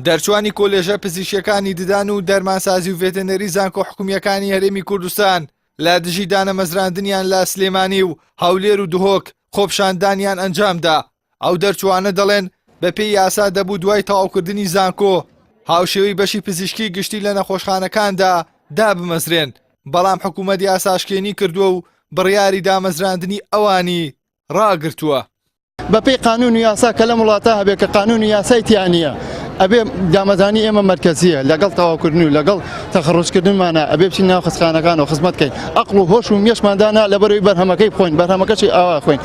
دەرچوانی کۆلێژە پزیشکیەکانی ددان و دەرمانسازی و ڤێتەنەری زانکۆ حکومیەکانی هەرێمی کوردستان لە دژی دانەمەزراندنیان لە سلێمانی و هەولێر و دهۆک خۆپشاندانیان ئەنجامدا. ئەو دەرچوانە دەڵێن بە پێی یاسا دەبوو دوای تەواوکردنی زانکۆ هاوشێوەی بەشی پزیشکی گشتی لە نەخۆشخانەکاندا دابمەزرێن، بەڵام حکوومەت یاساشکێنی کردووە و بڕیاری دامەزراندنی ئەوانی ڕاگرتووە. بەپێی قانون و یاسا کە لە وڵاتە هەبێت کە قانون و یاسای تیانە ئەبێ دامەزانی ئێمە مرکزیە لەگەڵ تەواوکردن و لەگەڵ تەخەڕوجکردنمانە ئەبێ بچین ناو خستخانەکان و خزمەت بکەین ئەقڵ و هۆش و مێشماندانە لەبەرەوەی بەرهەمەکەی بخۆین بەرهەمەکەشی ئاوا خوێن.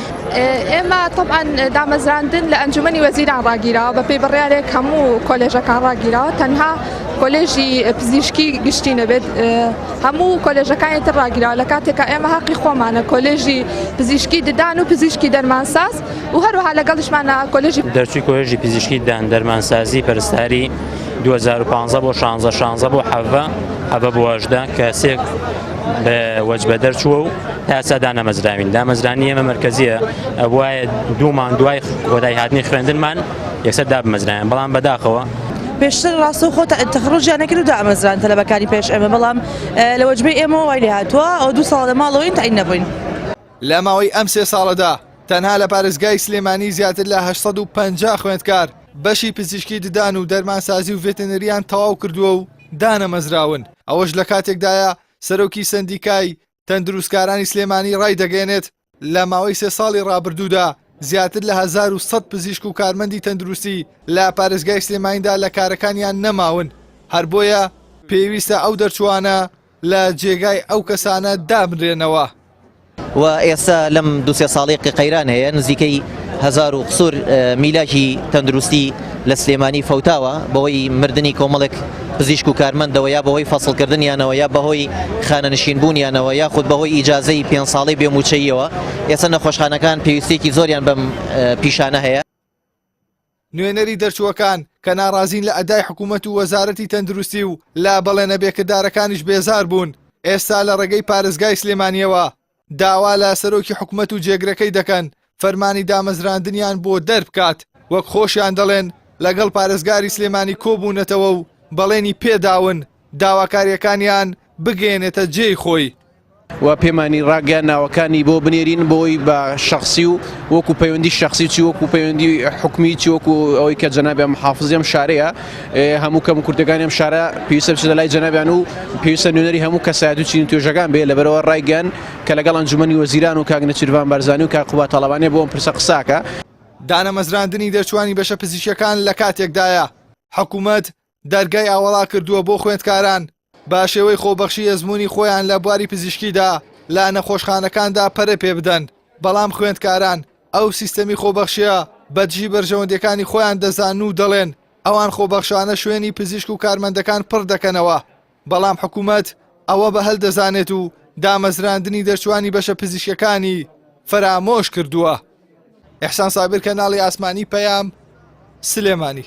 ئێمە طبعاً دامەزراندن لە ئەنجومەنی وەزیران ڕاگیراوە بەپێی بڕیارێک هەموو کۆلێژەکان ڕاگیراوە، تەنها کۆلێژی پزیشکی گشتی نەبێت، هەموو کۆلێژەکانی تر ڕاگیراوە لە کاتێکە ئێمە حەقی خۆمانە کۆلێژی پزیشکی ددان و پزیشکی دەرمانساز و هەروەها لەگەڵیشمانە کۆلێژی دەرچووی کۆلێژی پزیشکی دان دەرمانسازی پەرستاری 2015 بۆ 16 بۆ 17 بۆ 18 کە سێک بە وەجبە دەرچووە و تاسا دانەمەزراوین. دامەزرانی ئێمە مرکزیە، وایە دوومان دوای کۆتایی هاتنی خوێندنمان یەکسەر دابمەزرایان، بەڵام بەداخەوە پێشتر ڕاستە و خۆت تەخڕوجیان نەکرد و دامەزران تەلەبەکانی پێش ئێمە، بەڵام لە وەجبەی ئێمە وای لێ هاتووە ئەو 2 ساڵ لە ماڵەوەین تاین نەبووین. لە ماوەی ئەم 3 ساڵەدا تەنها لە پارێزگای سلێمانی زیاتر لە 850 خوێندکار بەشی پزیشکی ددان و دەرمانسازی و ڤێتەنەریان تەواو کردووە و دانەمەزراون. ئەوەش لە کاتێکدایە سەرۆکی سەندیکای تەندروستکارانی سلێمانی ڕای دەگەێنێت لە ماوەی 3 ساڵی ڕابردوودا زیاتر لە 1100 پزیشک و کارمەندی تەندروستی لە پارێزگای سلێمانیدا لە کارەکانیان نەماون، هەر بۆیە پێویستە ئەو دەرچوانە لە جێگای ئەو کەسانە دابنرێنەوە. و ئێستا لەم 2-3 ساڵی قەیران هەیە نزیکەی 1000 و قسوور میلاکی تەندروستی لە سلێمانی فەوتاوە بەهۆی مردنی کۆمەڵێک پزیشک و کارمەندەوە، یا بەهۆی فەسڵکردنیانەوە، یا بەهۆی خانەنشینبوونیانەوە، یاخود بەهۆی ئیجازەی 5 ساڵی بێموچەیەوە. ئێستا نەخۆشخانەکان پێویستێکی زۆریان بەم پیشانە هەیە. نوێنەری دەرچووەکان کە ناڕازین لە ئەدای حکوومەت و وەزارەتی تەندروستی و لا بەڵێنە بێکردارەکانیش بێزار بوون، ئێستا لە ڕێگەی پارێزگای سلێمانیەوە داوا لە سەرۆکی حکوومەت و جێگرەکەی دەکەن فەرمانی دامەزراندنیان بۆ دەربکات، وەک خۆشیان دەڵێن لەگەڵ پارێزگاری سلێمانی کۆبوونەتەوە و بەڵێنی پێداون داواکاریەکانیان بگەێنێتە جێی خۆی. و پەیمانی ڕاگەیان ناوەکانی بۆ بنێرین بۆی بە شخصی و وەکو پەیوەندی شخصی چی وەکو پەیوەندی حکومی چی وەکو ئەوەی کە جەنابی محافظی ئەم شارەیە هەموو کەم کوردەکانی ئەم شارە پێویستە بچێتە لای جەنابیان و پێویستە نوێنەری هەموو کەسایەت و چین توێژەکان بێ، لەبەرەوە ڕایگەیان کە لەگەڵ ئەنجومەنی وەزیران و کاک نەچیروان بارزانی و کاک قوبا تاڵەبانی بۆ ئەم پرسە قساکە. دانەمەزراندنی دەرچوانی بەشە پزیشکیەکان لە کاتێکدایە حکوومەت دەرگای ئاوەڵا کردووە بۆ خوێندکاران با شێوەی خۆبەخشی ئەزموونی خۆیان لە بواری پزیشکیدا لە نەخۆشخانەکاندا پەرە پێ بدەن، بەڵام خوێندکاران ئەو سیستەمی خۆبەخشیە بەدژی بەرژەوەندەکانی خۆیان دەزان و دەڵێن ئەوان خۆبەخشانە شوێنی پزیشک و کارمەندەکان پڕ دەکەنەوە، بەڵام حکوومەت ئەوە بە هەل دەزانێت و دامەزراندنی دەرچوانی بەشە پزیشکەکانی فرامۆش کردووە. ئیحسان سابر، کەناڵی ئاسمانی پەیام، سلێمانی.